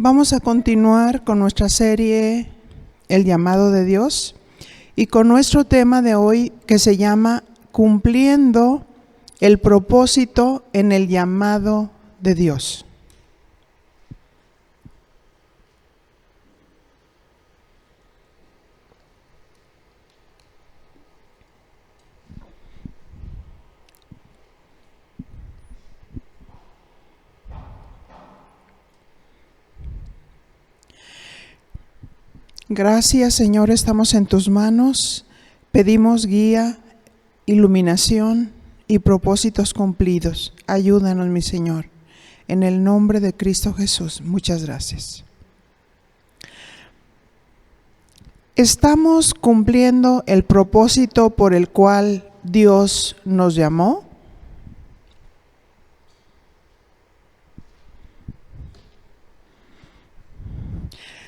Vamos a continuar con nuestra serie El llamado de Dios y con nuestro tema de hoy que se llama Cumpliendo el propósito en el llamado de Dios. Gracias, Señor, estamos en tus manos. Pedimos guía, iluminación y propósitos cumplidos. Ayúdanos, mi Señor. En el nombre de Cristo Jesús, muchas gracias. ¿Estamos cumpliendo el propósito por el cual Dios nos llamó?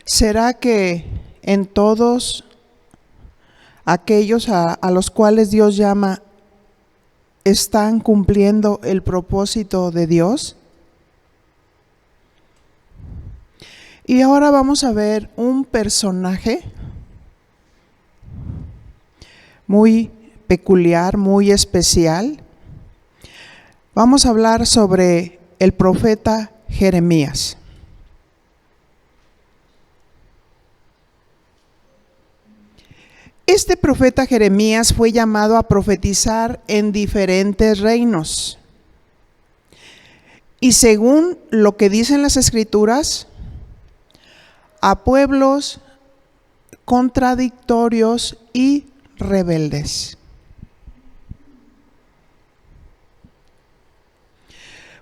¿Será que en todos aquellos a los cuales Dios llama están cumpliendo el propósito de Dios? Y ahora vamos a ver un personaje muy peculiar, muy especial. Vamos a hablar sobre el profeta Jeremías. Este profeta Jeremías fue llamado a profetizar en diferentes reinos. Y según lo que dicen las Escrituras, a pueblos contradictorios y rebeldes.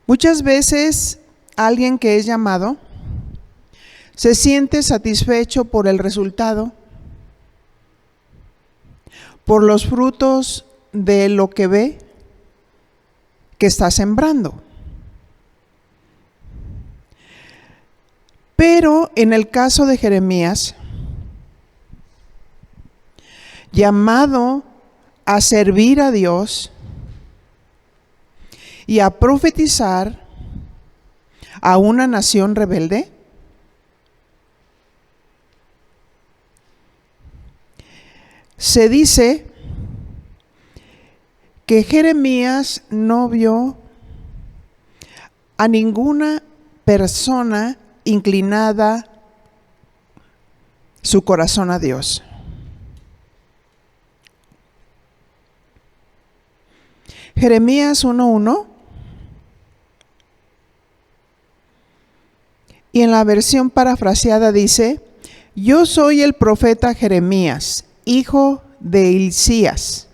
Muchas veces alguien que es llamado se siente satisfecho por el resultado, por los frutos de lo que ve que está sembrando. Pero en el caso de Jeremías, llamado a servir a Dios y a profetizar a una nación rebelde, se dice que Jeremías no vio a ninguna persona inclinada su corazón a Dios. Jeremías 1:1, y en la versión parafraseada dice: yo soy el profeta Jeremías, hijo de Hilcías.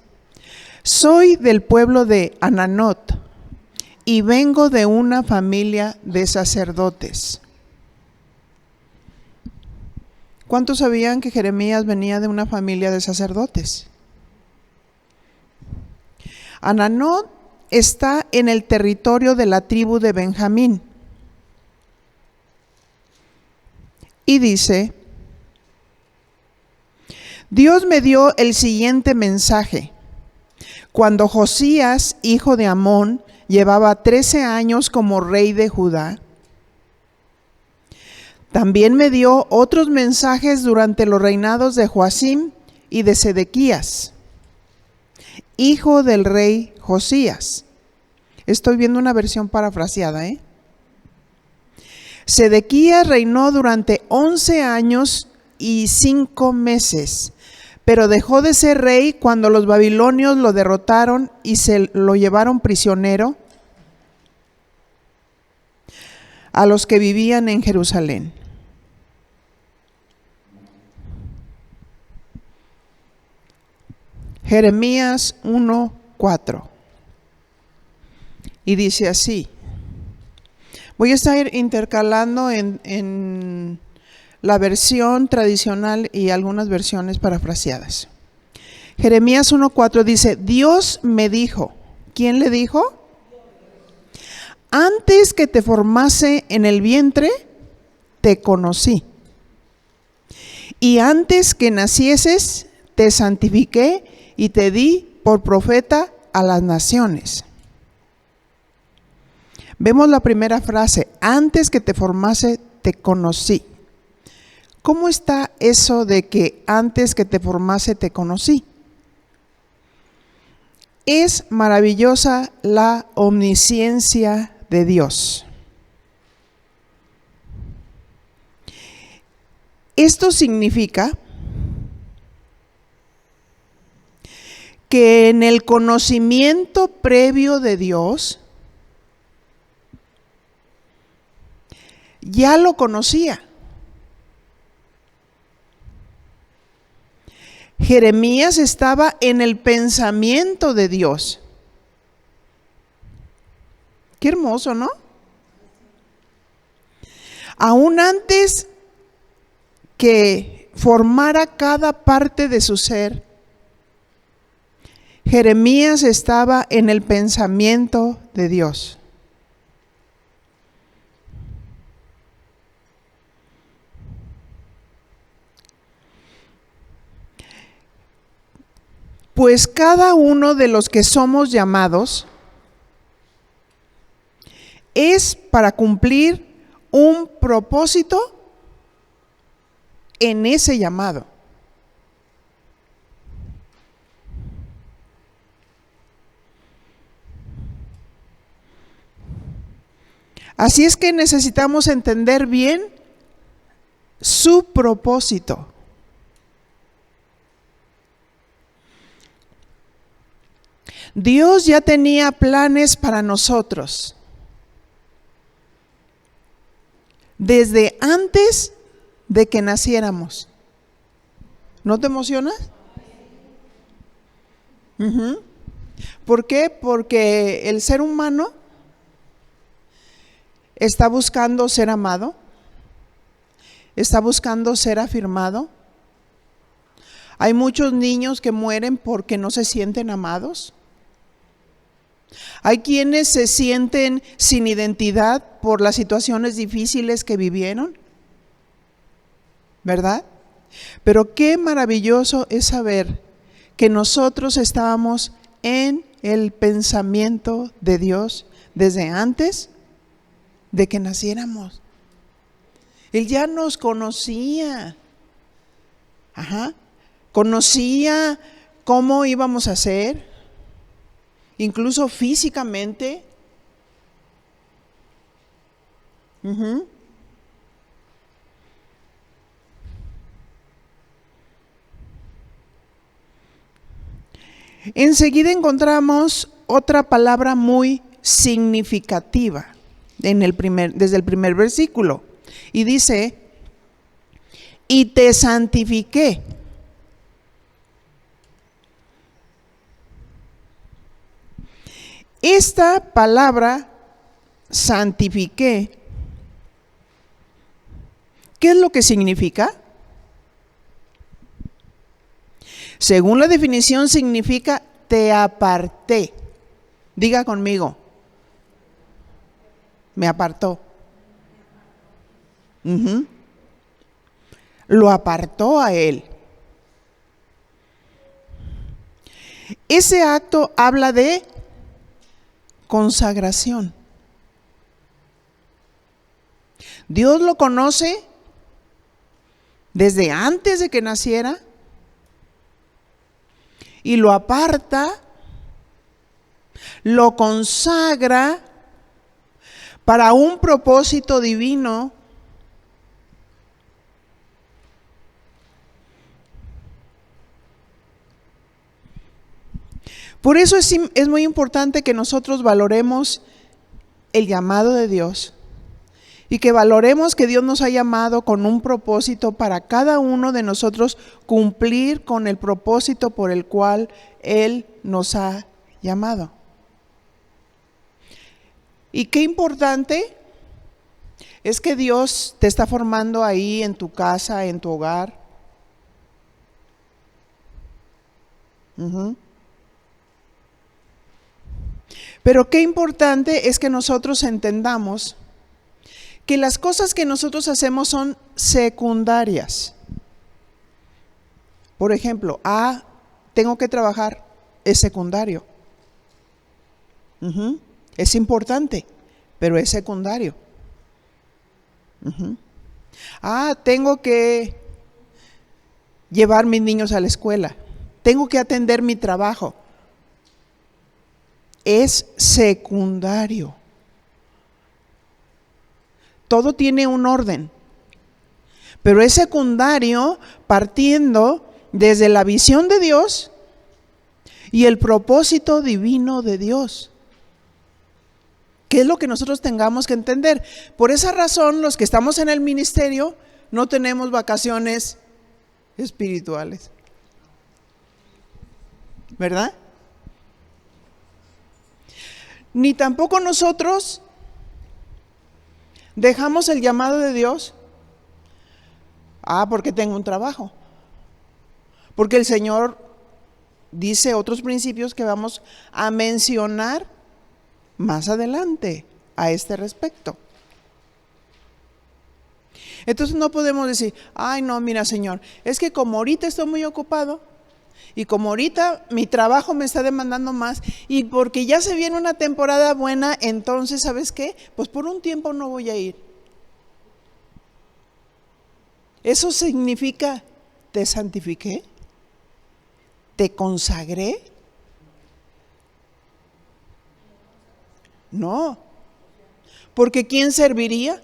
Soy del pueblo de Ananot y vengo de una familia de sacerdotes. ¿Cuántos sabían que Jeremías venía de una familia de sacerdotes? Ananot está en el territorio de la tribu de Benjamín. Y dice: Dios me dio el siguiente mensaje. Cuando Josías, hijo de Amón, llevaba 13 años como rey de Judá, también me dio otros mensajes durante los reinados de Joacim y de Sedequías, hijo del rey Josías. Estoy viendo una versión parafraseada, Sedequías reinó durante 11 años y 5 meses, pero dejó de ser rey cuando los babilonios lo derrotaron y se lo llevaron prisionero a los que vivían en Jerusalén. Jeremías 1:4. Y dice así. Voy a estar intercalando en la versión tradicional y algunas versiones parafraseadas. Jeremías 1:4 dice: Dios me dijo. ¿Quién le dijo? Antes que te formase en el vientre, te conocí. Y antes que nacieses, te santifiqué y te di por profeta a las naciones. Vemos la primera frase: antes que te formase, te conocí. ¿Cómo está eso de que antes que te formase te conocí? Es maravillosa la omnisciencia de Dios. Esto significa que en el conocimiento previo de Dios ya lo conocía. Jeremías estaba en el pensamiento de Dios. Qué hermoso, ¿no? Aún antes que formara cada parte de su ser, Jeremías estaba en el pensamiento de Dios. Pues cada uno de los que somos llamados es para cumplir un propósito en ese llamado. Así es que necesitamos entender bien su propósito. Dios ya tenía planes para nosotros desde antes de que naciéramos. ¿No te emocionas? ¿Por qué? Porque el ser humano está buscando ser amado, está buscando ser afirmado. Hay muchos niños que mueren porque no se sienten amados. Hay quienes se sienten sin identidad por las situaciones difíciles que vivieron, ¿verdad? Pero qué maravilloso es saber que nosotros estábamos en el pensamiento de Dios desde antes de que naciéramos. Él ya nos conocía. Conocía cómo íbamos a ser, incluso físicamente. Enseguida encontramos otra palabra muy significativa desde el primer versículo. Y dice, y te santifiqué. Esta palabra, santifiqué, ¿qué es lo que significa? Según la definición, significa te aparté. Diga conmigo, me apartó. Lo apartó a él. Ese acto habla de consagración. Dios lo conoce desde antes de que naciera y lo aparta, lo consagra para un propósito divino. Por eso es muy importante que nosotros valoremos el llamado de Dios y que valoremos que Dios nos ha llamado con un propósito para cada uno de nosotros cumplir con el propósito por el cual Él nos ha llamado. Y qué importante es que Dios te está formando ahí en tu casa, en tu hogar. Pero qué importante es que nosotros entendamos que las cosas que nosotros hacemos son secundarias. Por ejemplo, tengo que trabajar, es secundario. Es importante, pero es secundario. Tengo que llevar mis niños a la escuela. Tengo que atender mi trabajo. Es secundario. Todo tiene un orden. Pero es secundario partiendo desde la visión de Dios y el propósito divino de Dios. ¿Qué es lo que nosotros tengamos que entender? Por esa razón, los que estamos en el ministerio no tenemos vacaciones espirituales. ¿Verdad? Ni tampoco nosotros dejamos el llamado de Dios. Porque tengo un trabajo. Porque el Señor dice otros principios que vamos a mencionar más adelante a este respecto. Entonces no podemos decir, no, mira, Señor, es que como ahorita estoy muy ocupado y como ahorita mi trabajo me está demandando más y porque ya se viene una temporada buena, entonces, ¿sabes qué? Pues por un tiempo no voy a ir. Eso significa, te santifiqué, te consagré. No, porque ¿quién serviría?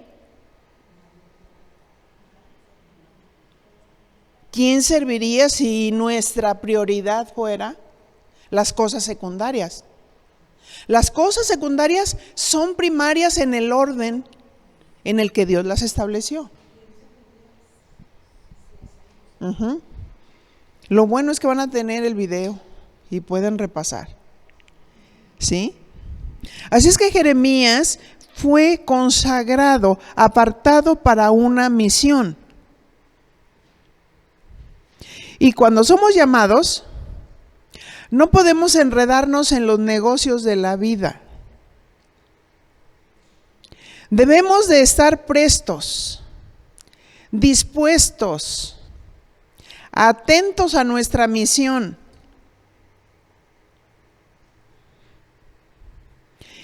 ¿Quién serviría si nuestra prioridad fuera las cosas secundarias? Las cosas secundarias son primarias en el orden en el que Dios las estableció. Lo bueno es que van a tener el video y pueden repasar. ¿Sí? Así es que Jeremías fue consagrado, apartado para una misión. Y cuando somos llamados, no podemos enredarnos en los negocios de la vida. Debemos de estar prestos, dispuestos, atentos a nuestra misión.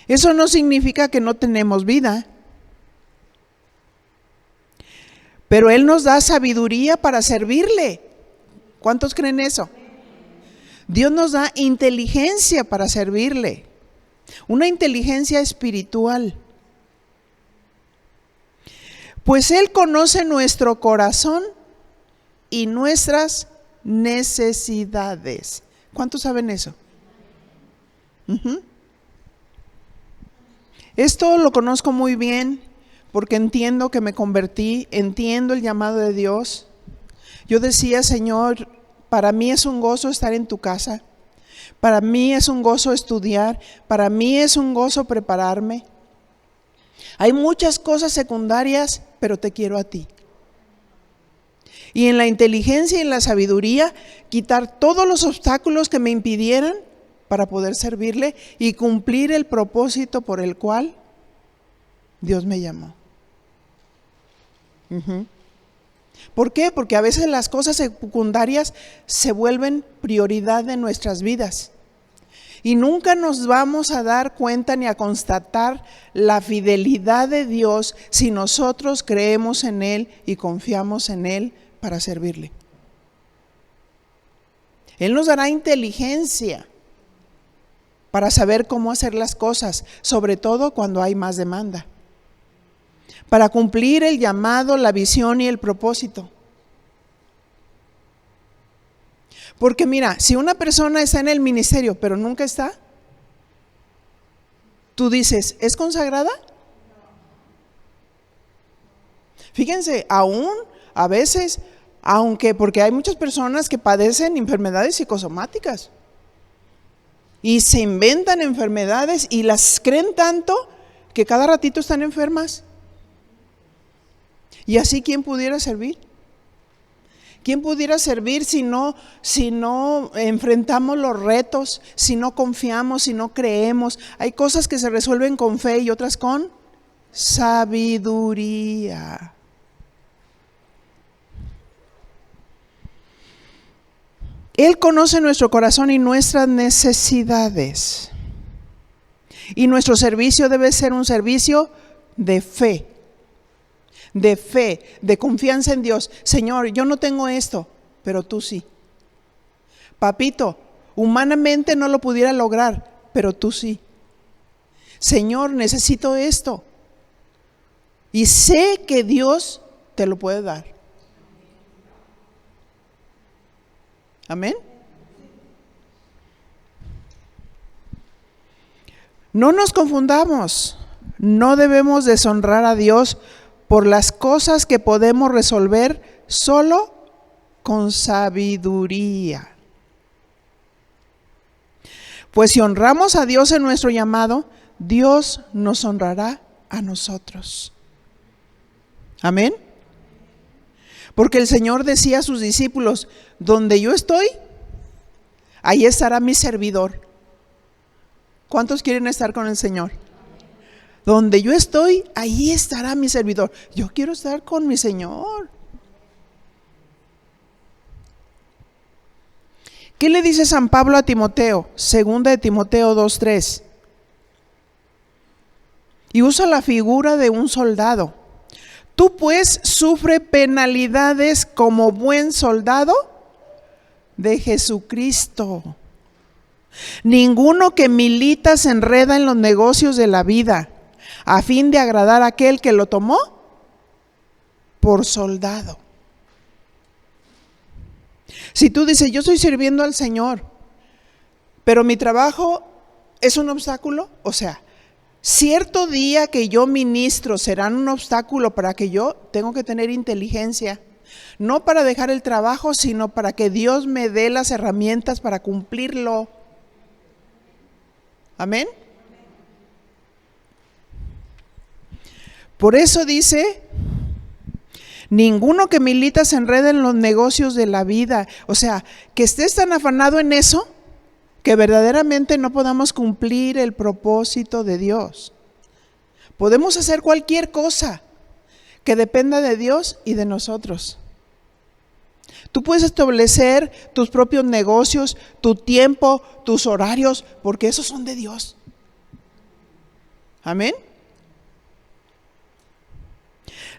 Eso no significa que no tenemos vida, pero Él nos da sabiduría para servirle. ¿Cuántos creen eso? Dios nos da inteligencia para servirle, una inteligencia espiritual. Pues Él conoce nuestro corazón y nuestras necesidades. ¿Cuántos saben eso? Esto lo conozco muy bien porque entiendo que me convertí, entiendo el llamado de Dios. Yo decía, Señor, para mí es un gozo estar en tu casa, para mí es un gozo estudiar, para mí es un gozo prepararme. Hay muchas cosas secundarias, pero te quiero a ti. Y en la inteligencia y en la sabiduría, quitar todos los obstáculos que me impidieran para poder servirle y cumplir el propósito por el cual Dios me llamó. ¿Por qué? Porque a veces las cosas secundarias se vuelven prioridad de nuestras vidas. Y nunca nos vamos a dar cuenta ni a constatar la fidelidad de Dios si nosotros creemos en Él y confiamos en Él para servirle. Él nos dará inteligencia para saber cómo hacer las cosas, sobre todo cuando hay más demanda, para cumplir el llamado, la visión y el propósito. Porque mira, si una persona está en el ministerio pero nunca está, tú dices, ¿es consagrada? Fíjense, aún a veces, porque hay muchas personas que padecen enfermedades psicosomáticas y se inventan enfermedades y las creen tanto que cada ratito están enfermas. Y así, ¿quién pudiera servir? ¿Quién pudiera servir si no enfrentamos los retos, si no confiamos, si no creemos? Hay cosas que se resuelven con fe y otras con sabiduría. Él conoce nuestro corazón y nuestras necesidades. Y nuestro servicio debe ser un servicio de fe, de fe, de confianza en Dios. Señor, yo no tengo esto, pero tú sí. Papito, humanamente no lo pudiera lograr, pero tú sí. Señor, necesito esto. Y sé que Dios te lo puede dar. Amén. No nos confundamos. No debemos deshonrar a Dios por las cosas que podemos resolver solo con sabiduría. Pues si honramos a Dios en nuestro llamado, Dios nos honrará a nosotros. Amén. Porque el Señor decía a sus discípulos, donde yo estoy, ahí estará mi servidor. ¿Cuántos quieren estar con el Señor? Donde yo estoy, ahí estará mi servidor. Yo quiero estar con mi Señor. ¿Qué le dice San Pablo a Timoteo? Segunda de Timoteo 2:3. Y usa la figura de un soldado. Tú pues sufre penalidades como buen soldado de Jesucristo. Ninguno que milita se enreda en los negocios de la vida a fin de agradar a aquel que lo tomó por soldado. Si tú dices, yo estoy sirviendo al Señor, pero mi trabajo es un obstáculo, o sea, cierto día que yo ministro serán un obstáculo para que yo tengo que tener inteligencia, no para dejar el trabajo, sino para que Dios me dé las herramientas para cumplirlo. Amén. Por eso dice, ninguno que milita se enreda en los negocios de la vida. O sea, que estés tan afanado en eso que verdaderamente no podamos cumplir el propósito de Dios. Podemos hacer cualquier cosa que dependa de Dios y de nosotros. Tú puedes establecer tus propios negocios, tu tiempo, tus horarios, porque esos son de Dios. Amén.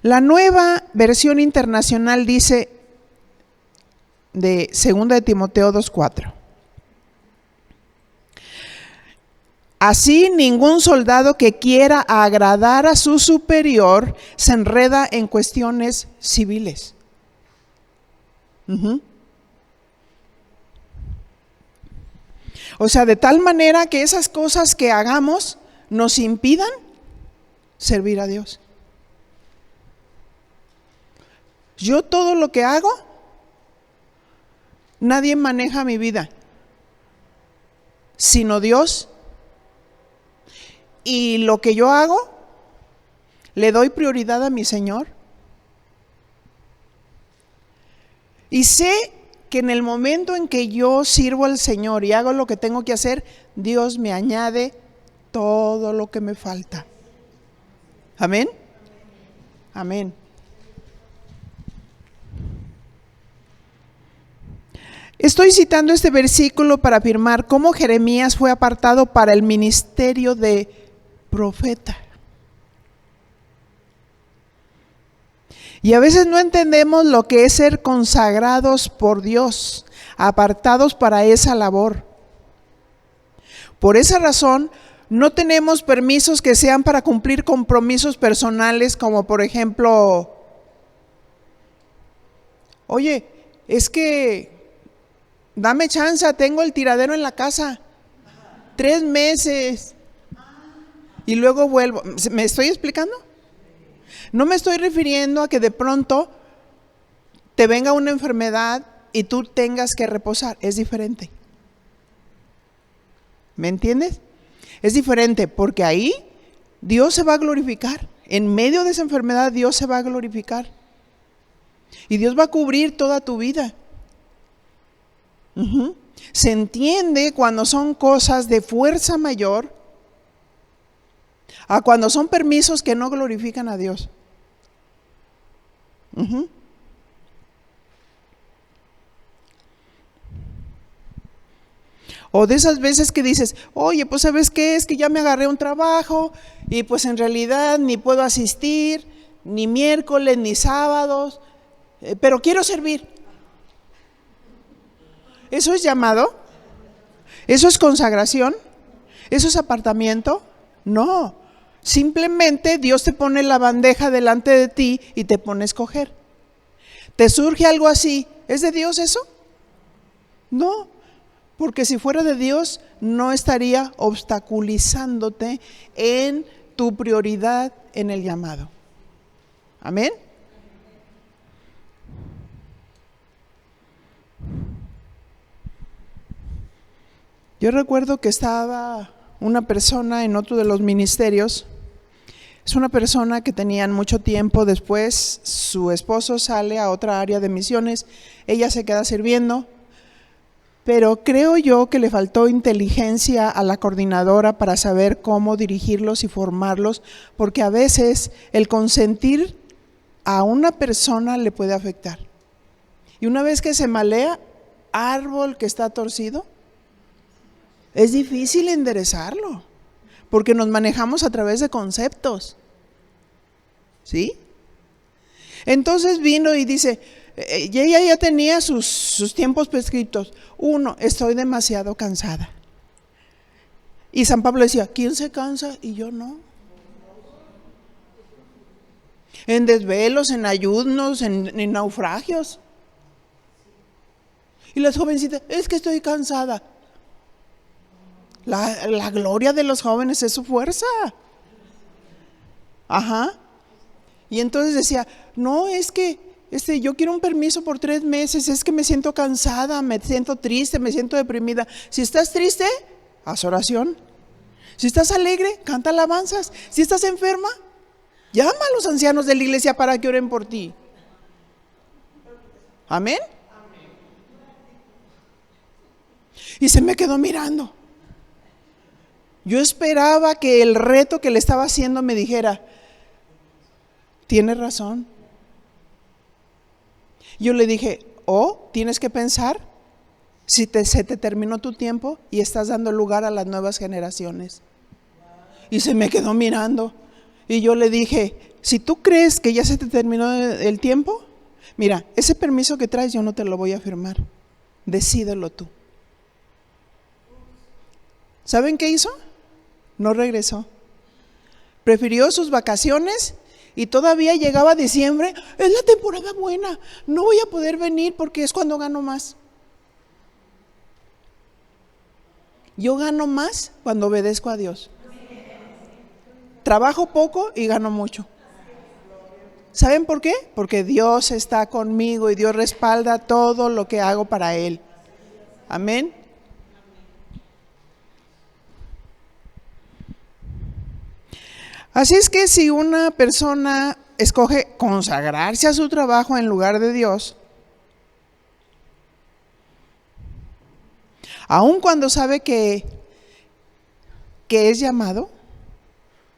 La Nueva Versión Internacional dice de 2 de Timoteo 2:4. Así ningún soldado que quiera agradar a su superior se enreda en cuestiones civiles. O sea, de tal manera que esas cosas que hagamos nos impidan servir a Dios. Yo todo lo que hago, nadie maneja mi vida, sino Dios. Y lo que yo hago, le doy prioridad a mi Señor. Y sé que en el momento en que yo sirvo al Señor y hago lo que tengo que hacer, Dios me añade todo lo que me falta. Amén. Amén. Estoy citando este versículo para afirmar cómo Jeremías fue apartado para el ministerio de profeta. Y a veces no entendemos lo que es ser consagrados por Dios, apartados para esa labor. Por esa razón, no tenemos permisos que sean para cumplir compromisos personales, como por ejemplo, oye, es que dame chance, tengo el tiradero en la casa, 3 meses, y luego vuelvo. ¿Me estoy explicando? No me estoy refiriendo a que de pronto te venga una enfermedad y tú tengas que reposar. Es diferente. ¿Me entiendes? Es diferente porque ahí Dios se va a glorificar. En medio de esa enfermedad Dios se va a glorificar. Y Dios va a cubrir toda tu vida. Se entiende cuando son cosas de fuerza mayor a cuando son permisos que no glorifican a Dios. O de esas veces que dices, oye, pues ¿sabes qué? Es que ya me agarré un trabajo y pues en realidad ni puedo asistir, ni miércoles, ni sábados, pero quiero servir. ¿Eso es llamado? ¿Eso es consagración? ¿Eso es apartamiento? No, simplemente Dios te pone la bandeja delante de ti y te pone a escoger. ¿Te surge algo así? ¿Es de Dios eso? No, porque si fuera de Dios no estaría obstaculizándote en tu prioridad en el llamado. Amén. Yo recuerdo que estaba una persona en otro de los ministerios. Es una persona que tenían mucho tiempo. Después su esposo sale a otra área de misiones, ella se queda sirviendo, pero creo yo que le faltó inteligencia a la coordinadora para saber cómo dirigirlos y formarlos, porque a veces el consentir a una persona le puede afectar. Y una vez que se malea, árbol que está torcido, es difícil enderezarlo, porque nos manejamos a través de conceptos, ¿sí? Entonces vino y dice, y ella ya tenía sus tiempos prescritos. 1, estoy demasiado cansada. Y San Pablo decía, ¿quién se cansa? Y yo no. En desvelos, en ayunos, en naufragios. Y las jovencitas, es que estoy cansada. La gloria de los jóvenes es su fuerza. Ajá. Y entonces decía, no, es que yo quiero un permiso por 3 meses, es que me siento cansada, me siento triste, me siento deprimida. Si estás triste, haz oración. Si estás alegre, canta alabanzas. Si estás enferma, llama a los ancianos de la iglesia para que oren por ti. Amén. Y se me quedó mirando. Yo esperaba que el reto que le estaba haciendo me dijera, tienes razón. Yo le dije, tienes que pensar si se te terminó tu tiempo y estás dando lugar a las nuevas generaciones. Y se me quedó mirando. Y yo le dije, si tú crees que ya se te terminó el tiempo, mira, ese permiso que traes yo no te lo voy a firmar. Decídelo tú. ¿Saben qué hizo? No regresó. Prefirió sus vacaciones y todavía llegaba diciembre. Es la temporada buena, no voy a poder venir porque es cuando gano más. Yo gano más cuando obedezco a Dios. Trabajo poco y gano mucho. ¿Saben por qué? Porque Dios está conmigo y Dios respalda todo lo que hago para Él. Amén. Así es que si una persona escoge consagrarse a su trabajo en lugar de Dios, aun cuando sabe que es llamado,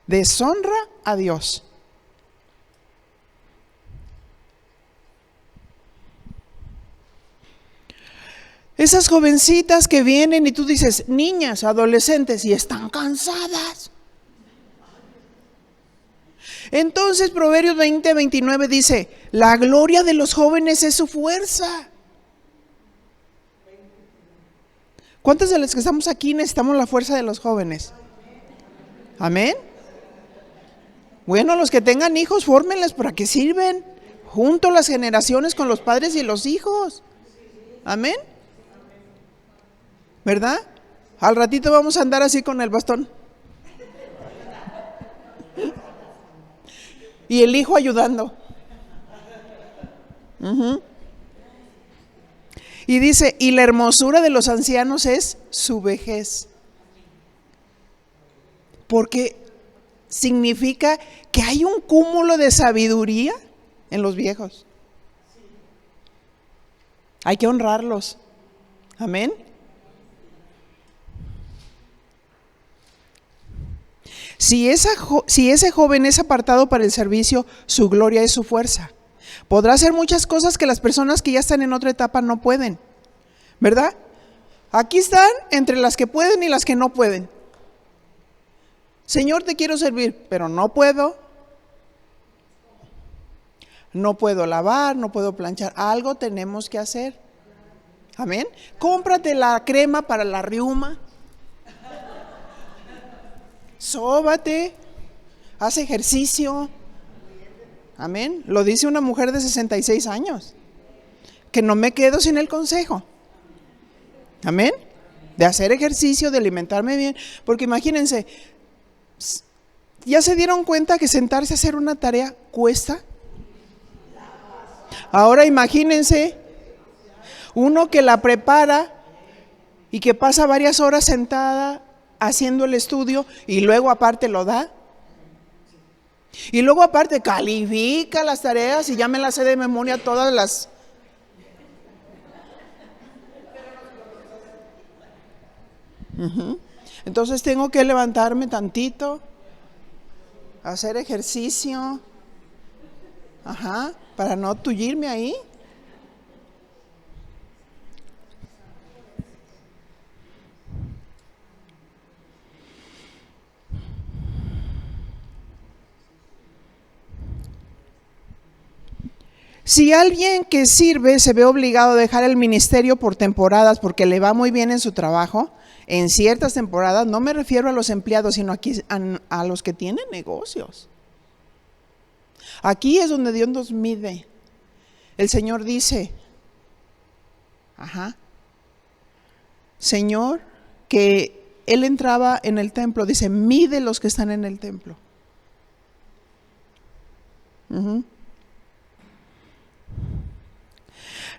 deshonra a Dios. Esas jovencitas que vienen y tú dices, niñas, adolescentes, y están cansadas. Entonces Proverbios 20:29 dice, la gloria de los jóvenes es su fuerza. ¿Cuántos de los que estamos aquí necesitamos la fuerza de los jóvenes? Amén. Bueno, los que tengan hijos, fórmenles para que sirven junto las generaciones con los padres y los hijos. Amén. ¿Verdad? Al ratito vamos a andar así con el bastón. Y el hijo ayudando. Y dice, y la hermosura de los ancianos es su vejez. Porque significa que hay un cúmulo de sabiduría en los viejos. Hay que honrarlos. Amén. Si ese joven es apartado para el servicio, su gloria es su fuerza. Podrá hacer muchas cosas que las personas que ya están en otra etapa no pueden, ¿verdad? Aquí están entre las que pueden y las que no pueden. Señor, te quiero servir, pero no puedo. No puedo lavar, no puedo planchar. Algo tenemos que hacer. Amén. Cómprate la crema para la riuma. Sóbate. Haz ejercicio. Amén. Lo dice una mujer de 66 años. Que no me quedo sin el consejo. Amén. De hacer ejercicio, de alimentarme bien. Porque imagínense, ¿ya se dieron cuenta que sentarse a hacer una tarea cuesta? Ahora imagínense uno que la prepara y que pasa varias horas sentada haciendo el estudio y luego aparte lo da. Y luego aparte califica las tareas y ya me las sé de memoria todas las... Entonces tengo que levantarme tantito, hacer ejercicio, para no tullirme ahí. Si alguien que sirve se ve obligado a dejar el ministerio por temporadas porque le va muy bien en su trabajo, en ciertas temporadas, no me refiero a los empleados, sino aquí a los que tienen negocios. Aquí es donde Dios nos mide. El Señor dice, Señor, que Él entraba en el templo, dice, mide los que están en el templo.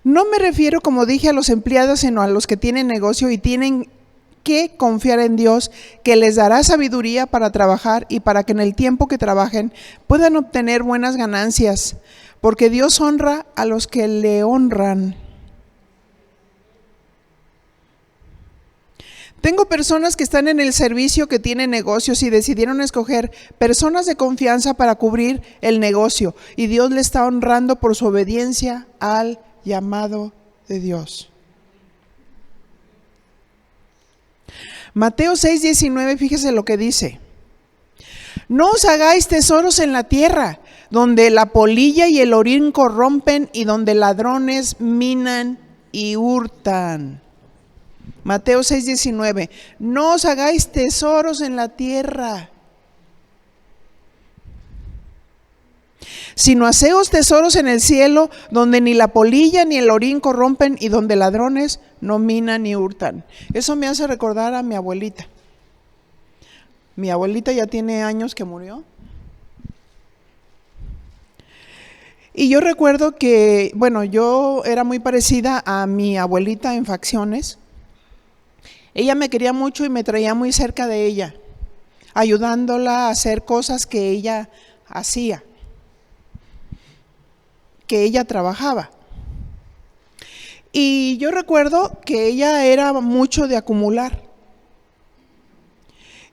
No me refiero, como dije, a los empleados, sino a los que tienen negocio y tienen que confiar en Dios, que les dará sabiduría para trabajar y para que en el tiempo que trabajen puedan obtener buenas ganancias, porque Dios honra a los que le honran. Tengo personas que están en el servicio que tienen negocios y decidieron escoger personas de confianza para cubrir el negocio, y Dios le está honrando por su obediencia al llamado de Dios. Mateo 6:19, fíjese lo que dice. No os hagáis tesoros en la tierra, donde la polilla y el orín corrompen y donde ladrones minan y hurtan. Mateo 6:19, no os hagáis tesoros en la tierra, sino haceos tesoros en el cielo, donde ni la polilla ni el orín corrompen y donde ladrones no minan ni hurtan. Eso me hace recordar a mi abuelita. Mi abuelita ya tiene años que murió. Y yo recuerdo que, yo era muy parecida a mi abuelita en facciones. Ella me quería mucho y me traía muy cerca de ella, ayudándola a hacer cosas que ella hacía, que ella trabajaba. Y yo recuerdo que ella era mucho de acumular.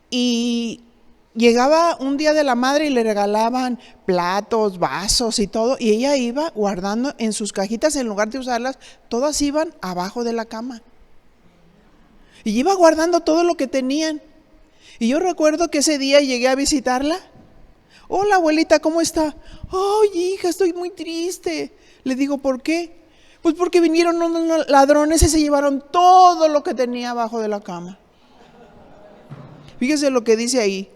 Y llegaba un día de la madre y le regalaban platos, vasos y todo, y ella iba guardando en sus cajitas, en lugar de usarlas, todas iban abajo de la cama. Y iba guardando todo lo que tenían. Y yo recuerdo que ese día llegué a visitarla. Hola abuelita, ¿cómo está? Ay, hija, estoy muy triste. Le digo, ¿por qué? Pues porque vinieron unos ladrones y se llevaron todo lo que tenía abajo de la cama. Fíjese lo que dice ahí.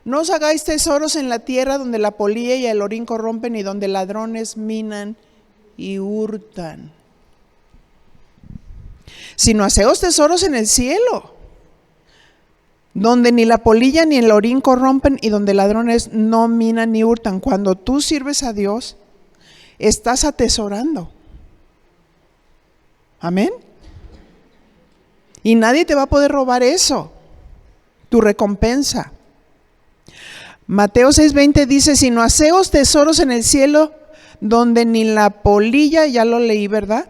No os hagáis tesoros en la tierra donde la polilla y el orín corrompen y donde ladrones minan y hurtan, sino haceos tesoros en el cielo, donde ni la polilla ni el orín corrompen y donde ladrones no minan ni hurtan. Cuando tú sirves a Dios, estás atesorando. Amén. Y nadie te va a poder robar eso, tu recompensa. Mateo 6:20 dice, sino haceos tesoros en el cielo, donde ni la polilla, ya lo leí, ¿verdad?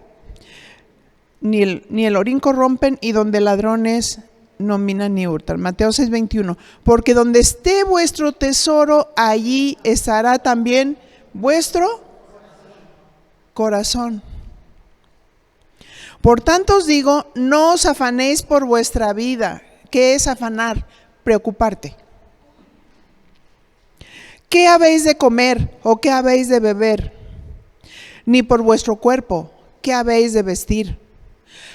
Ni el orín corrompen y donde ladrones no minan ni hurtan. Mateo 6:21, porque donde esté vuestro tesoro, allí estará también vuestro corazón. Por tanto os digo, no os afanéis por vuestra vida. ¿Qué es afanar? Preocuparte. ¿Qué habéis de comer o qué habéis de beber? ni por vuestro cuerpo, ¿qué habéis de vestir?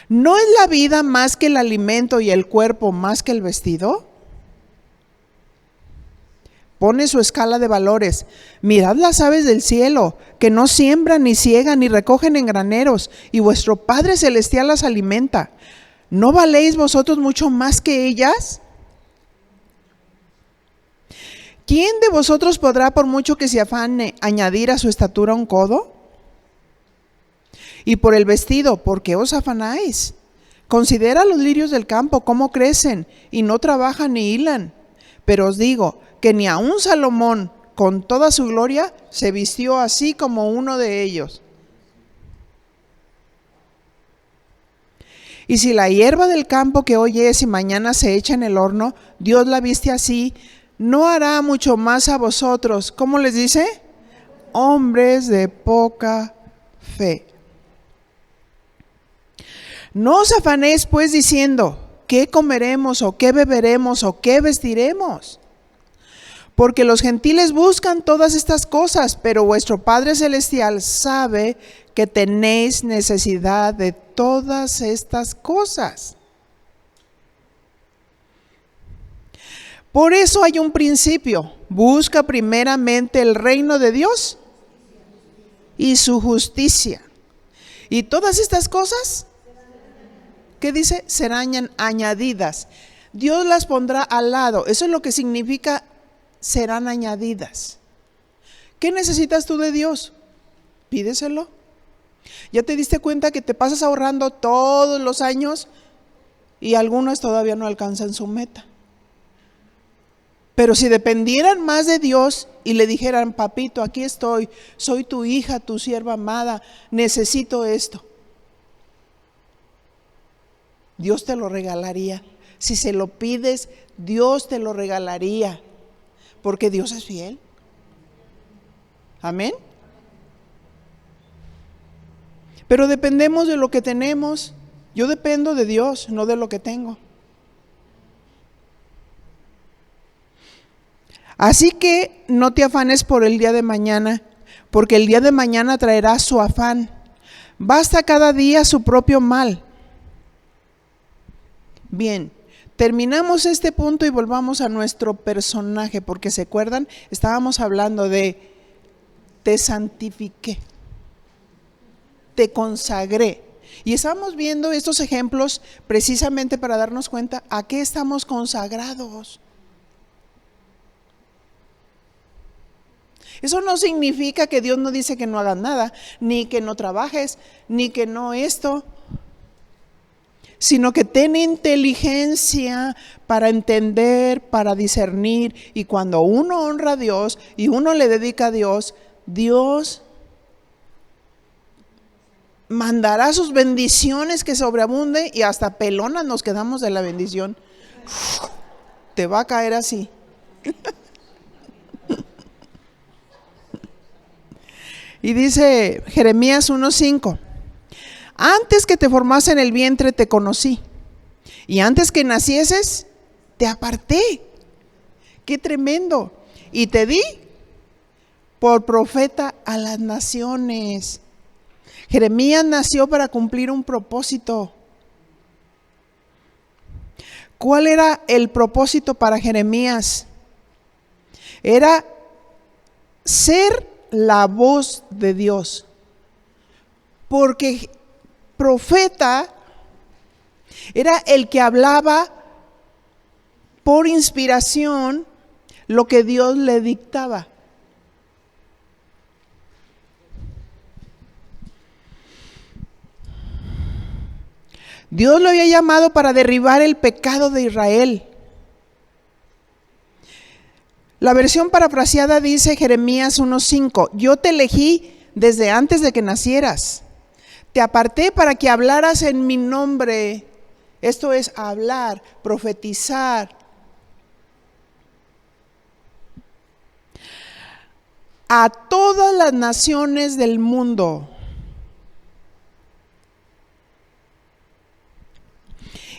¿No es la vida más que el alimento y el cuerpo más que el vestido? Pone su escala de valores. Mirad las aves del cielo, que no siembran, ni ciegan, ni recogen en graneros, y vuestro Padre Celestial las alimenta. ¿No valéis vosotros mucho más que ellas? ¿Quién de vosotros podrá, por mucho que se afane, añadir a su estatura un codo? Y por el vestido, ¿por qué os afanáis? Considera los lirios del campo, cómo crecen, y no trabajan ni hilan. Pero os digo que ni aun Salomón, con toda su gloria, se vistió así como uno de ellos. Y si la hierba del campo que hoy es y mañana se echa en el horno, Dios la viste así, ¿no hará mucho más a vosotros? ¿Cómo les dice? Hombres de poca fe. No os afanéis pues diciendo, ¿qué comeremos o qué beberemos o qué vestiremos? Porque los gentiles buscan todas estas cosas, pero vuestro Padre Celestial sabe que tenéis necesidad de todas estas cosas. Por eso hay un principio: busca primeramente el reino de Dios y su justicia. Y todas estas cosas, ¿qué dice? Serán añadidas. Dios las pondrá al lado. Eso es lo que significa serán añadidas. ¿Qué necesitas tú de Dios? Pídeselo. ¿Ya te diste cuenta que te pasas ahorrando todos los años y algunos todavía no alcanzan su meta? Pero si dependieran más de Dios y le dijeran, papito, aquí estoy, soy tu hija, tu sierva amada, necesito esto, Dios te lo regalaría. Si se lo pides, Dios te lo regalaría, porque Dios es fiel. Amén. Pero dependemos de lo que tenemos. Yo dependo de Dios, no de lo que tengo. Así que no te afanes por el día de mañana, porque el día de mañana traerá su afán. Basta cada día su propio mal. Bien, terminamos este punto y volvamos a nuestro personaje, porque se acuerdan, estábamos hablando de te santifiqué, te consagré. Y estamos viendo estos ejemplos precisamente para darnos cuenta a qué estamos consagrados. Eso no significa que Dios no dice que no hagas nada, ni que no trabajes, ni que no esto, sino que ten inteligencia para entender, para discernir. Y cuando uno honra a Dios y uno le dedica a Dios, Dios mandará sus bendiciones que sobreabunden y hasta pelonas nos quedamos de la bendición. Te va a caer así. Y dice Jeremías 1:5, antes que te formase en el vientre te conocí, y antes que nacieses te aparté. ¡Qué tremendo! Y te di por profeta a las naciones. Jeremías nació para cumplir un propósito. ¿Cuál era el propósito para Jeremías? Era ser la voz de Dios, porque profeta era el que hablaba por inspiración lo que Dios le dictaba. Dios lo había llamado para derribar el pecado de Israel. La versión parafraseada dice Jeremías 1:5, yo te elegí desde antes de que nacieras, te aparté para que hablaras en mi nombre. Esto es hablar, profetizar. A todas las naciones del mundo.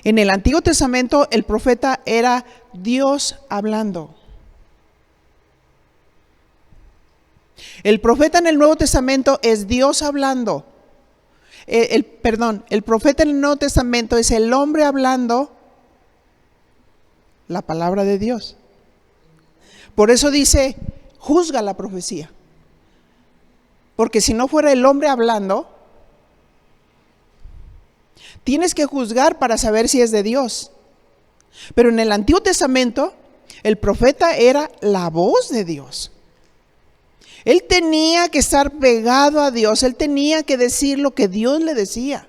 En el Antiguo Testamento el profeta era Dios hablando. El profeta en el Nuevo Testamento es Dios hablando. El profeta en el Nuevo Testamento es el hombre hablando la palabra de Dios. Por eso dice, juzga la profecía. Porque si no fuera el hombre hablando, tienes que juzgar para saber si es de Dios. Pero en el Antiguo Testamento, el profeta era la voz de Dios. Él tenía que estar pegado a Dios, él tenía que decir lo que Dios le decía,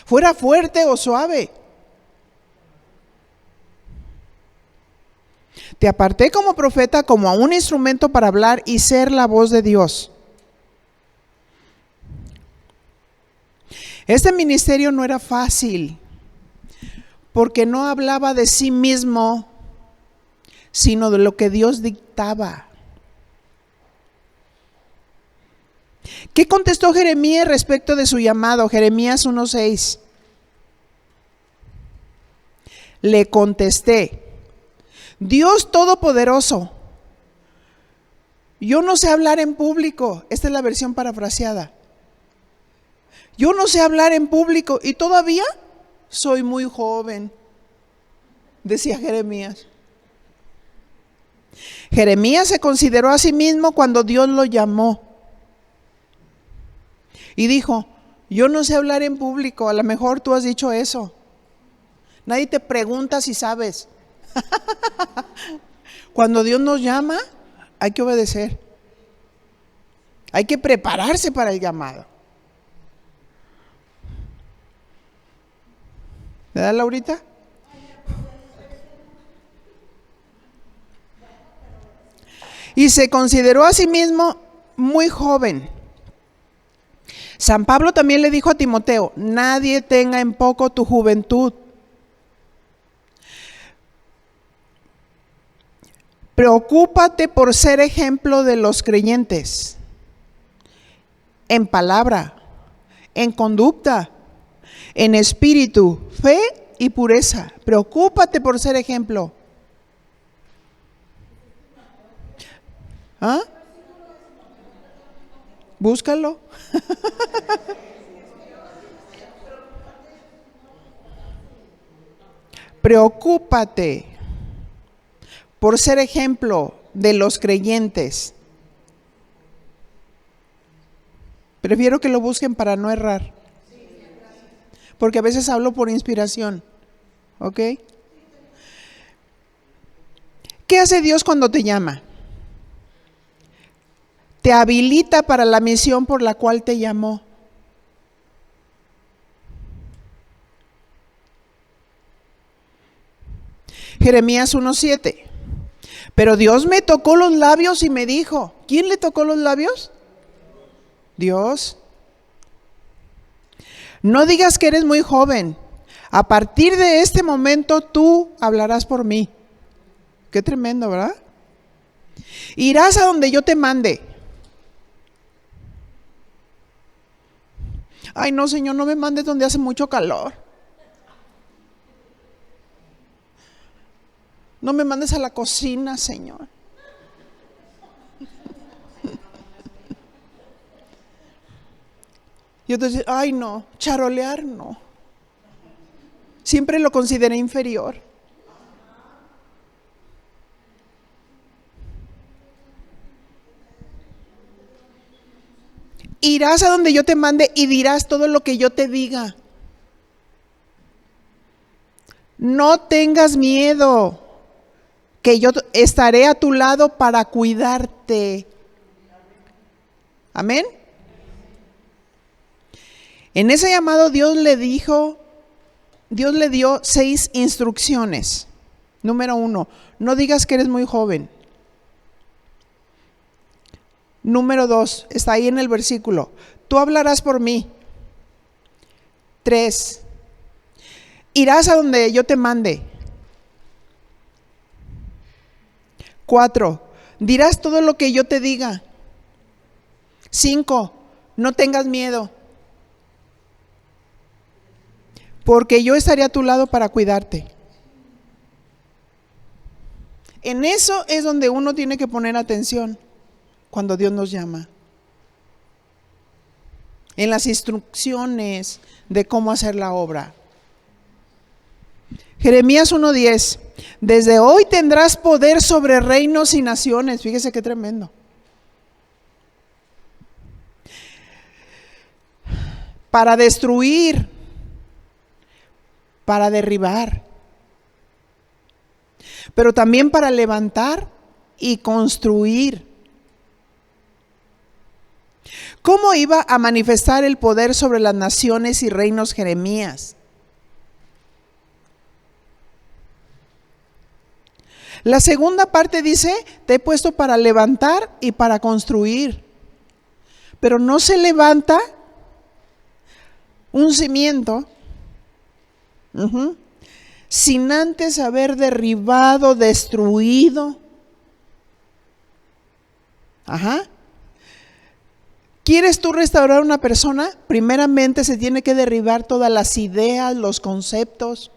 fuera fuerte o suave. Te aparté como profeta, como a un instrumento para hablar y ser la voz de Dios. Este ministerio no era fácil, porque no hablaba de sí mismo, sino de lo que Dios dictaba. ¿Qué contestó Jeremías respecto de su llamado? Jeremías 1:6. Le contesté, Dios Todopoderoso, yo no sé hablar en público. Esta es la versión parafraseada. Yo no sé hablar en público y todavía soy muy joven, decía Jeremías. Jeremías se consideró a sí mismo cuando Dios lo llamó. Y dijo, yo no sé hablar en público, a lo mejor tú has dicho eso. Nadie te pregunta si sabes. Cuando Dios nos llama, hay que obedecer. Hay que prepararse para el llamado. ¿Verdad, Laurita? Y se consideró a sí mismo muy joven. San Pablo también le dijo a Timoteo, nadie tenga en poco tu juventud. Preocúpate por ser ejemplo de los creyentes, en palabra, en conducta, en espíritu, fe y pureza. Preocúpate por ser ejemplo. ¿Ah? Búscalo. Preocúpate por ser ejemplo de los creyentes. Prefiero que lo busquen para no errar. Porque a veces hablo por inspiración. ¿Ok? ¿Qué hace Dios cuando te llama? Te habilita para la misión por la cual te llamó. Jeremías 1:7. Pero Dios me tocó los labios y me dijo, ¿quién le tocó los labios? Dios. No digas que eres muy joven. A partir de este momento tú hablarás por mí. Qué tremendo, ¿verdad? Irás a donde yo te mande. Ay, no, Señor, no me mandes donde hace mucho calor. No me mandes a la cocina, Señor. Y entonces, ay, no, charolear no. Siempre lo consideré inferior. Irás a donde yo te mande y dirás todo lo que yo te diga. No tengas miedo, que yo estaré a tu lado para cuidarte. Amén. En ese llamado Dios le dio 6 instrucciones. Número 1, no digas que eres muy joven. Número 2, está ahí en el versículo, tú hablarás por mí. 3, irás a donde yo te mande. 4, dirás todo lo que yo te diga. 5, no tengas miedo, porque yo estaré a tu lado para cuidarte. En eso es donde uno tiene que poner atención. cuando Dios nos llama. En las instrucciones de cómo hacer la obra. Jeremías 1:10. Desde hoy tendrás poder sobre reinos y naciones. Fíjese qué tremendo. Para destruir, para derribar, pero también para levantar y construir. ¿Cómo iba a manifestar el poder sobre las naciones y reinos Jeremías? La segunda parte dice, te he puesto para levantar y para construir. Pero no se levanta un cimiento sin antes haber derribado, destruido. ¿Quieres tú restaurar una persona? Primeramente se tiene que derribar todas las ideas, los conceptos.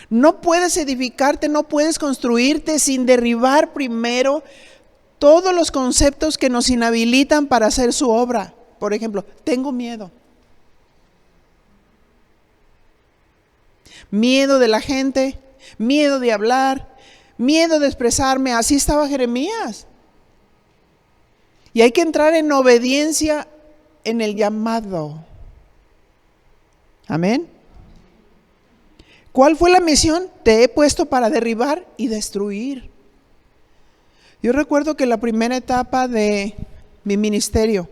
No puedes edificarte, no puedes construirte sin derribar primero todos los conceptos que nos inhabilitan para hacer su obra. Por ejemplo, tengo miedo. Miedo de la gente, miedo de hablar, miedo de expresarme. Así estaba Jeremías. Y hay que entrar en obediencia en el llamado. Amén. ¿Cuál fue la misión? Te he puesto para derribar y destruir. Yo recuerdo que la primera etapa de mi ministerio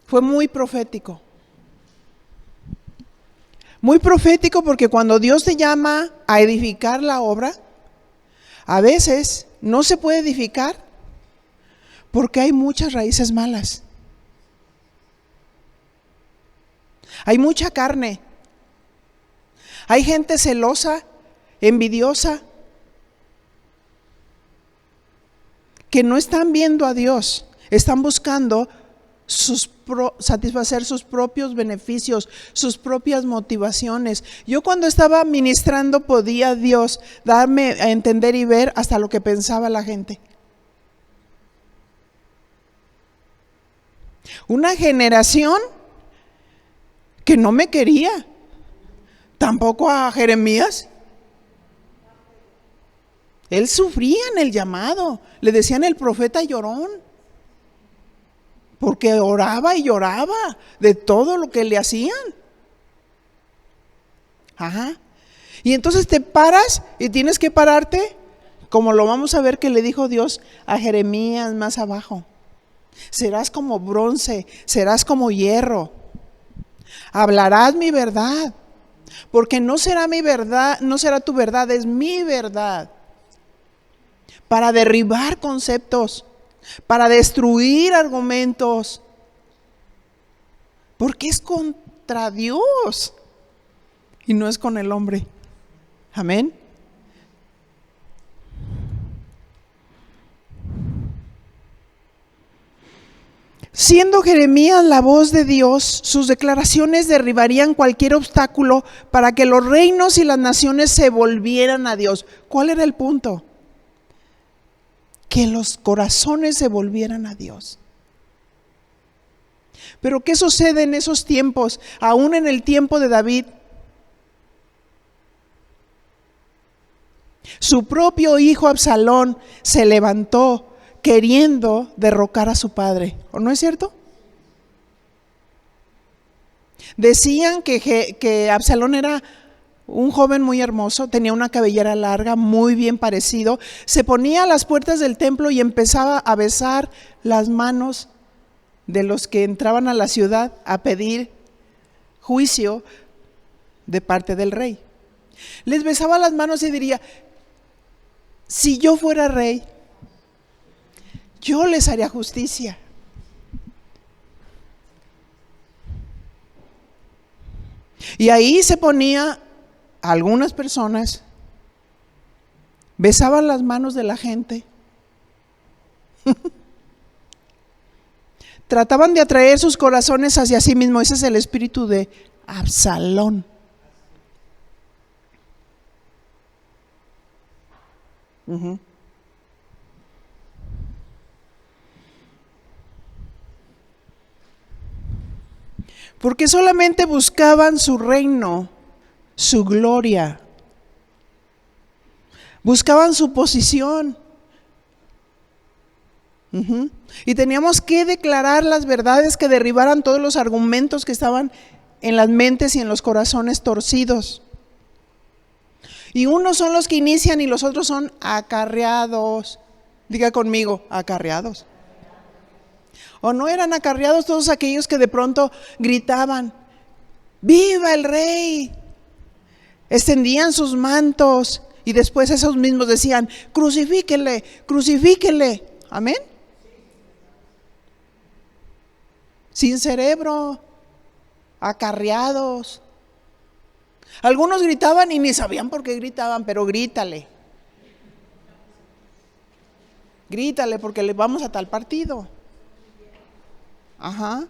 fue muy profético. Muy profético porque cuando Dios te llama a edificar la obra, a veces no se puede edificar porque hay muchas raíces malas. Hay mucha carne. Hay gente celosa, envidiosa, que no están viendo a Dios, están buscando satisfacer sus propios beneficios, sus propias motivaciones. Yo cuando estaba ministrando podía Dios darme a entender y ver hasta lo que pensaba la gente. Una generación que no me quería, tampoco a Jeremías. Él sufría en el llamado, le decían el profeta llorón, porque oraba y lloraba de todo lo que le hacían. Y entonces te paras y tienes que pararte, como lo vamos a ver que le dijo Dios a Jeremías más abajo. Serás como bronce, serás como hierro. Hablarás mi verdad, porque no será mi verdad, no será tu verdad, es mi verdad. Para derribar conceptos, para destruir argumentos, porque es contra Dios y no es con el hombre. Amén. Siendo Jeremías la voz de Dios, sus declaraciones derribarían cualquier obstáculo para que los reinos y las naciones se volvieran a Dios. ¿Cuál era el punto? Que los corazones se volvieran a Dios. Pero ¿qué sucede en esos tiempos? Aún en el tiempo de David, su propio hijo Absalón se levantó queriendo derrocar a su padre. ¿O no es cierto? Decían que Absalón era un joven muy hermoso, tenía una cabellera larga, muy bien parecido. Se ponía a las puertas del templo y empezaba a besar las manos de los que entraban a la ciudad a pedir juicio de parte del rey. Les besaba las manos y diría: si yo fuera rey, yo les haría justicia. Y ahí se ponía algunas personas, besaban las manos de la gente, trataban de atraer sus corazones hacia sí mismo. Ese es el espíritu de Absalón. Ujú. Porque solamente buscaban su reino, su gloria. Buscaban su posición. Ujú. Y teníamos que declarar las verdades que derribaran todos los argumentos que estaban en las mentes y en los corazones torcidos. Y unos son los que inician y los otros son acarreados. Diga conmigo, acarreados. ¿O no eran acarreados todos aquellos que de pronto gritaban, ¡viva el rey! Extendían sus mantos y después esos mismos decían, crucifíquenle, crucifíquenle. ¿Amén? Sin cerebro, acarreados. Algunos gritaban y ni sabían por qué gritaban, pero grítale. Grítale porque le vamos a tal partido. Ajá.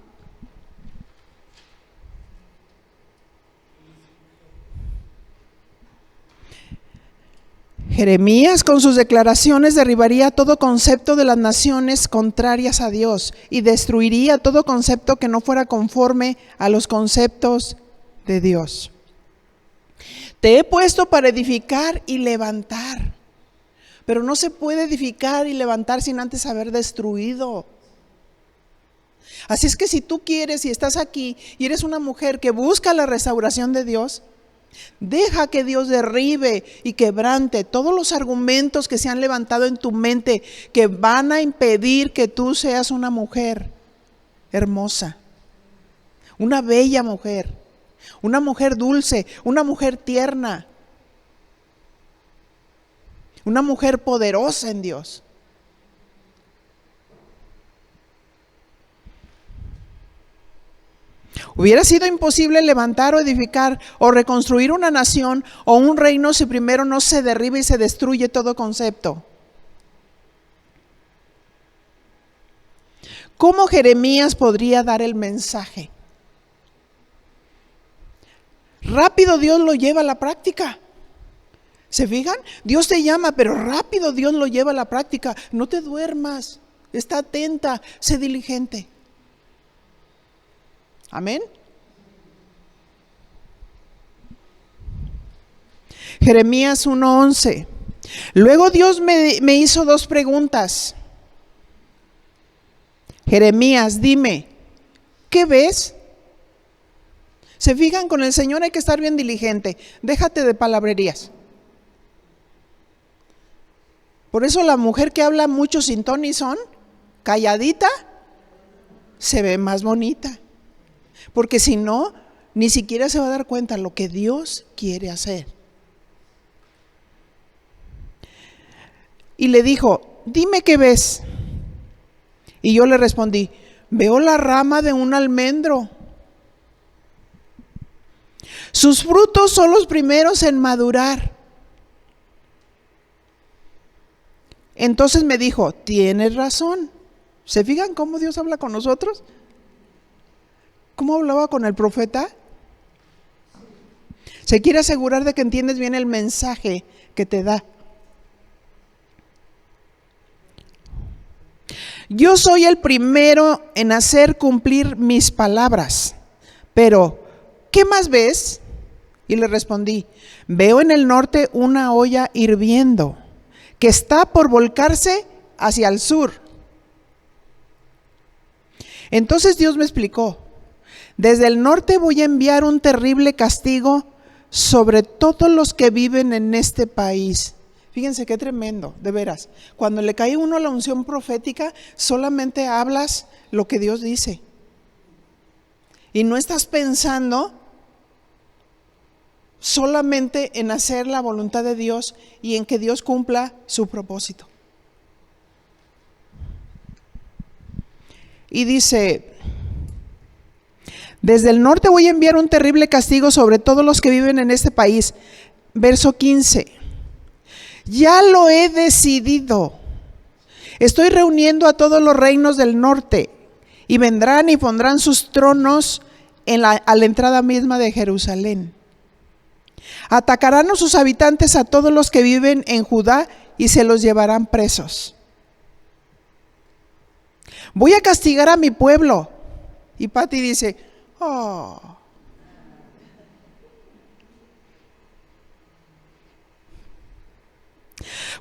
Jeremías con sus declaraciones derribaría todo concepto de las naciones contrarias a Dios y destruiría todo concepto que no fuera conforme a los conceptos de Dios. Te he puesto para edificar y levantar, pero no se puede edificar y levantar sin antes haber destruido. Así es que si tú quieres y estás aquí y eres una mujer que busca la restauración de Dios, deja que Dios derribe y quebrante todos los argumentos que se han levantado en tu mente que van a impedir que tú seas una mujer hermosa, una bella mujer, una mujer dulce, una mujer tierna, una mujer poderosa en Dios. Hubiera sido imposible levantar o edificar o reconstruir una nación o un reino si primero no se derriba y se destruye todo concepto. ¿Cómo Jeremías podría dar el mensaje? Rápido Dios lo lleva a la práctica. ¿Se fijan? Dios te llama, pero rápido Dios lo lleva a la práctica. No te duermas, está atenta, sé diligente. Amén. Jeremías 1:11. Luego Dios me hizo dos preguntas. Jeremías, dime, ¿qué ves? Se fijan, con el Señor hay que estar bien diligente. Déjate de palabrerías. Por eso la mujer que habla mucho sin ton ni son, calladita, se ve más bonita. Porque si no, ni siquiera se va a dar cuenta lo que Dios quiere hacer. Y le dijo, dime qué ves. Y yo le respondí, veo la rama de un almendro. Sus frutos son los primeros en madurar. Entonces me dijo, tienes razón. ¿Se fijan cómo Dios habla con nosotros? ¿Cómo hablaba con el profeta? Se quiere asegurar de que entiendes bien el mensaje que te da. Yo soy el primero en hacer cumplir mis palabras, pero ¿qué más ves? Y le respondí, veo en el norte una olla hirviendo que está por volcarse hacia el sur. Entonces Dios me explicó, desde el norte voy a enviar un terrible castigo sobre todos los que viven en este país. Fíjense qué tremendo, de veras. Cuando le cae a uno la unción profética, solamente hablas lo que Dios dice. Y no estás pensando solamente en hacer la voluntad de Dios y en que Dios cumpla su propósito. Y dice, desde el norte voy a enviar un terrible castigo sobre todos los que viven en este país. Verso 15. Ya lo he decidido. Estoy reuniendo a todos los reinos del norte y vendrán y pondrán sus tronos a la entrada misma de Jerusalén. Atacarán a sus habitantes a todos los que viven en Judá y se los llevarán presos. Voy a castigar a mi pueblo. Y Pati dice, oh.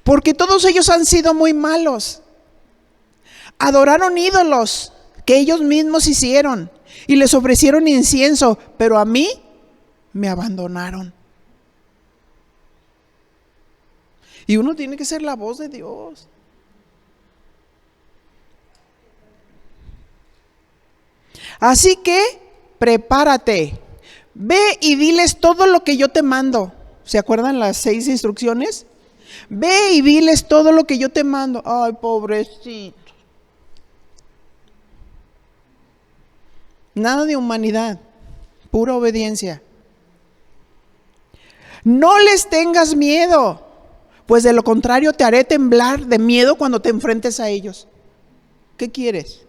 Porque todos ellos han sido muy malos. Adoraron ídolos que ellos mismos hicieron y les ofrecieron incienso, pero a mí me abandonaron. Y uno tiene que ser la voz de Dios. Así que prepárate, ve y diles todo lo que yo te mando. ¿Se acuerdan las 6 instrucciones? Ve y diles todo lo que yo te mando. Ay, pobrecito. Nada de humanidad, pura obediencia. No les tengas miedo, pues de lo contrario te haré temblar de miedo cuando te enfrentes a ellos. ¿Qué quieres?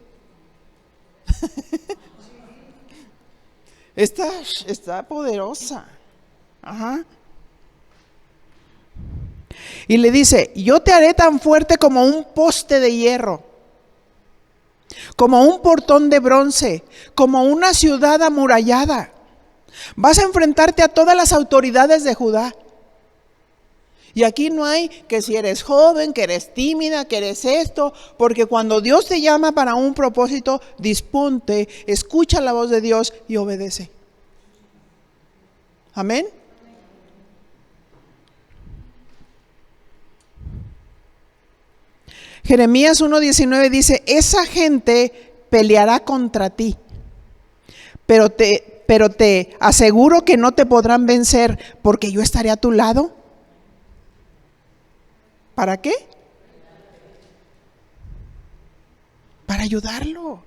Está poderosa. Ajá. Y le dice, yo te haré tan fuerte como un poste de hierro, como un portón de bronce, como una ciudad amurallada. Vas a enfrentarte a todas las autoridades de Judá. Y aquí no hay que si eres joven, que eres tímida, que eres esto, porque cuando Dios te llama para un propósito, disponte, escucha la voz de Dios y obedece. Amén. Jeremías 1:19 dice, esa gente peleará contra ti, pero te aseguro que no te podrán vencer, porque yo estaré a tu lado. ¿Para qué? Para ayudarlo.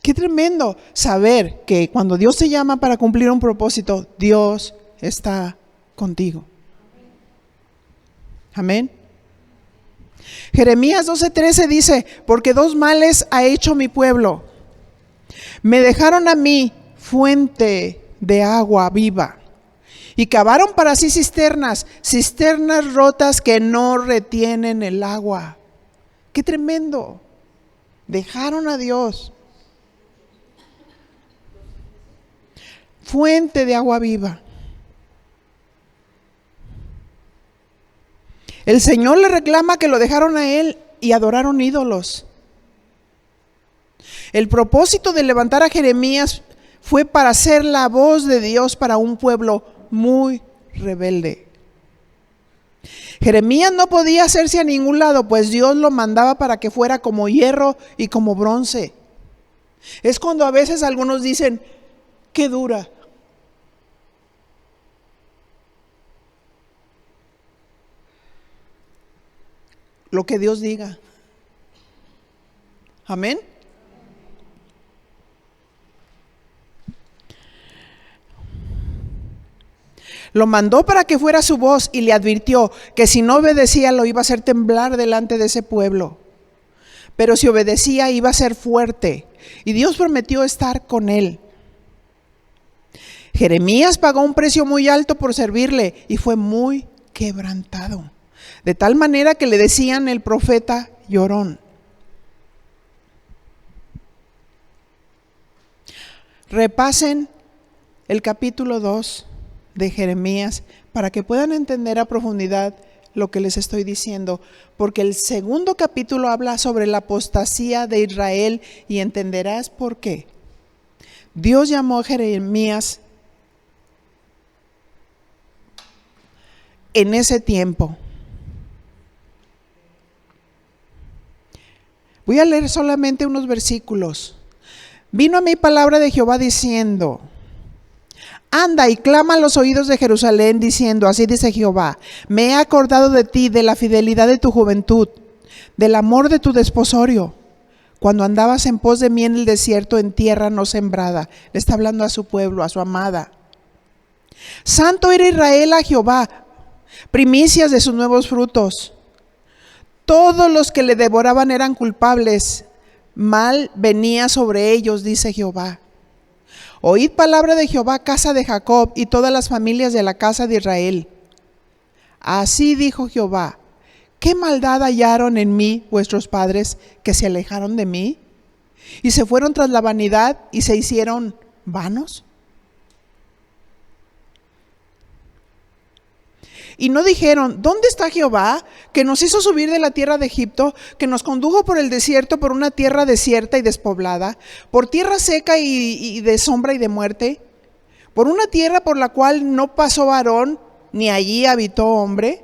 Qué tremendo saber que cuando Dios te llama para cumplir un propósito, Dios está contigo. Amén. Jeremías 12:13 dice, porque 2 males ha hecho mi pueblo. Me dejaron a mí fuente de agua viva y cavaron para sí cisternas rotas que no retienen el agua. Qué tremendo. Dejaron a Dios. Fuente de agua viva. El Señor le reclama que lo dejaron a Él y adoraron ídolos. El propósito de levantar a Jeremías fue para ser la voz de Dios para un pueblo muy rebelde. Jeremías no podía hacerse a ningún lado, pues Dios lo mandaba para que fuera como hierro y como bronce. Es cuando a veces algunos dicen, qué dura. Lo que Dios diga. Amén. Lo mandó para que fuera su voz y le advirtió que si no obedecía lo iba a hacer temblar delante de ese pueblo. Pero si obedecía iba a ser fuerte y Dios prometió estar con él. Jeremías pagó un precio muy alto por servirle y fue muy quebrantado. De tal manera que le decían el profeta llorón. Repasen el capítulo 2 de Jeremías para que puedan entender a profundidad lo que les estoy diciendo, porque el segundo capítulo habla sobre la apostasía de Israel y entenderás por qué. Dios llamó a Jeremías en ese tiempo. Voy a leer solamente unos versículos. Vino a mí palabra de Jehová diciendo, anda y clama a los oídos de Jerusalén diciendo, así dice Jehová, me he acordado de ti, de la fidelidad de tu juventud, del amor de tu desposorio, cuando andabas en pos de mí en el desierto, en tierra no sembrada. Le está hablando a su pueblo, a su amada. Santo era Israel a Jehová, primicias de sus nuevos frutos. Todos los que le devoraban eran culpables, mal venía sobre ellos, dice Jehová. Oíd palabra de Jehová, casa de Jacob, y todas las familias de la casa de Israel. Así dijo Jehová: ¿qué maldad hallaron en mí vuestros padres, que se alejaron de mí y se fueron tras la vanidad y se hicieron vanos? Y no dijeron: ¿dónde está Jehová, que nos hizo subir de la tierra de Egipto, que nos condujo por el desierto, por una tierra desierta y despoblada, por tierra seca y de sombra y de muerte, por una tierra por la cual no pasó varón, ni allí habitó hombre?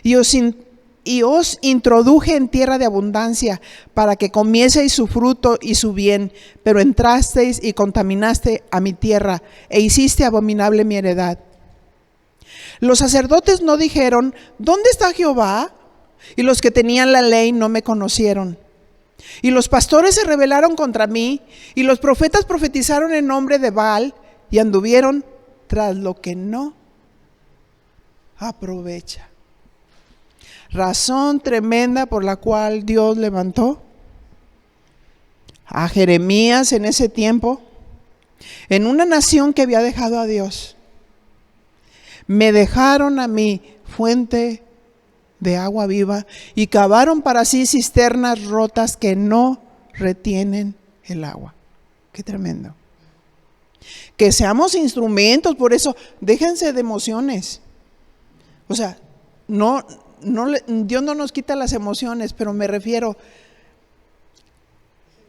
Y os introduje en tierra de abundancia, para que comieseis su fruto y su bien, pero entrasteis y contaminaste a mi tierra, e hiciste abominable mi heredad. Los sacerdotes no dijeron: ¿dónde está Jehová? Y los que tenían la ley no me conocieron. Y los pastores se rebelaron contra mí, y los profetas profetizaron en nombre de Baal, y anduvieron tras lo que no aprovecha. Razón tremenda por la cual Dios levantó a Jeremías en ese tiempo, en una nación que había dejado a Dios. Me dejaron a mí fuente de agua viva y cavaron para sí cisternas rotas que no retienen el agua. Qué tremendo. Que seamos instrumentos, por eso déjense de emociones. O sea, Dios no nos quita las emociones, pero me refiero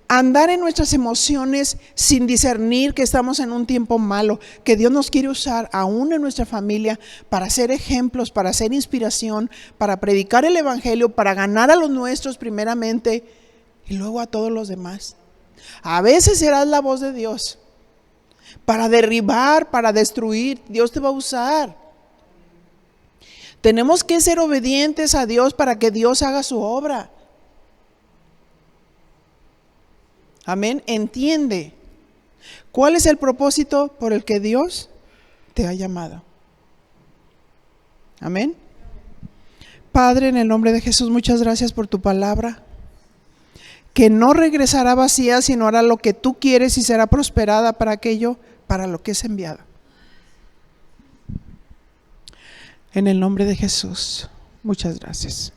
a andar en nuestras emociones sin discernir que estamos en un tiempo malo, que Dios nos quiere usar aún en nuestra familia para ser ejemplos, para ser inspiración, para predicar el evangelio, para ganar a los nuestros primeramente y luego a todos los demás. A veces serás la voz de Dios para derribar, para destruir. Dios te va a usar. Tenemos que ser obedientes a Dios para que Dios haga su obra. Amén. Entiende cuál es el propósito por el que Dios te ha llamado. Amén. Padre, en el nombre de Jesús, muchas gracias por tu palabra, que no regresará vacía, sino hará lo que tú quieres y será prosperada para aquello para lo que es enviada. En el nombre de Jesús, muchas gracias.